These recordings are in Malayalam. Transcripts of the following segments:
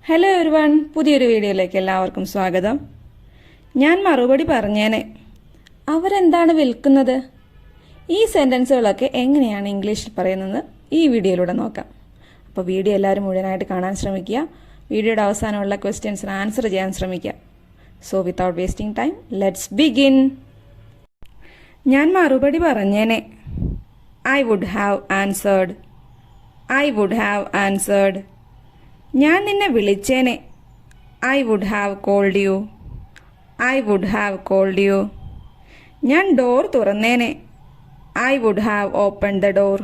ഹലോ എവരിവൺ, പുതിയൊരു വീഡിയോയിലേക്ക് എല്ലാവർക്കും സ്വാഗതം. ഞാൻ മറുപടി പറഞ്ഞേനെ. അവരെന്താണ് വിൽക്കുന്നത്? ഈ സെൻറ്റൻസുകളൊക്കെ എങ്ങനെയാണ് ഇംഗ്ലീഷിൽ പറയുന്നത് ഈ വീഡിയോയിലൂടെ നോക്കാം. അപ്പോൾ വീഡിയോ എല്ലാവരും മുഴുവനായിട്ട് കാണാൻ ശ്രമിക്കുക. വീഡിയോയുടെ അവസാനമുള്ള ക്വസ്റ്റ്യൻസിന് ആൻസർ ചെയ്യാൻ ശ്രമിക്കുക. So without wasting time, let's begin. ഞാൻ മറുപടി പറഞ്ഞേനെ. I would have answered. I would have answered. ഞാൻ നിന്നെ വിളിച്ചേനെ. I would have called you. I would have called you. ഞാൻ ഡോർ തുറന്നേനെ. I would have open the door.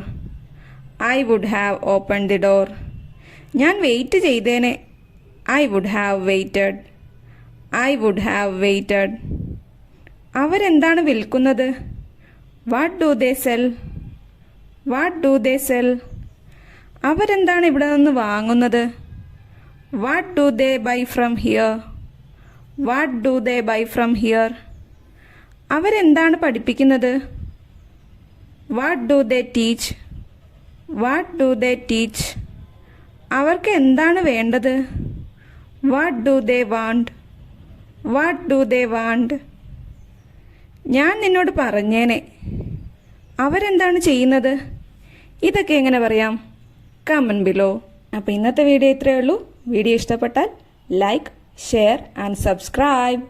I would have open the door. ഞാൻ വെയിറ്റ് ചെയ്തേനെ. I would have waited. I would have waited. അവരെന്താണ് വിൽക്കുന്നത്? What do they sell? What do they cell? അവരെന്താണ് ഇവിടെ നിന്ന് വാങ്ങുന്നത്? What do they bye from here? What do they bye from here? അവരെന്താണ് പഠിപ്പിക്കുന്നത്? What do they teach? What do they teach? അവർക്ക് എന്താണ് വേണ്ടത്? What do they want? What do they want? ഞാൻ നിന്നോട് പറഞ്ഞേനെ. അവരെന്താണ് ചെയ്യുന്നത്? ഇതൊക്കെ എങ്ങനെ പറയാം? Comment below. അപ്പോൾ ഇന്നത്തെ വീഡിയോ ഇത്രയേ ഉള്ളൂ. വീഡിയോ ഇഷ്ടപ്പെട്ടാൽ ലൈക്ക്, ഷെയർ ആൻഡ് സബ്സ്ക്രൈബ്.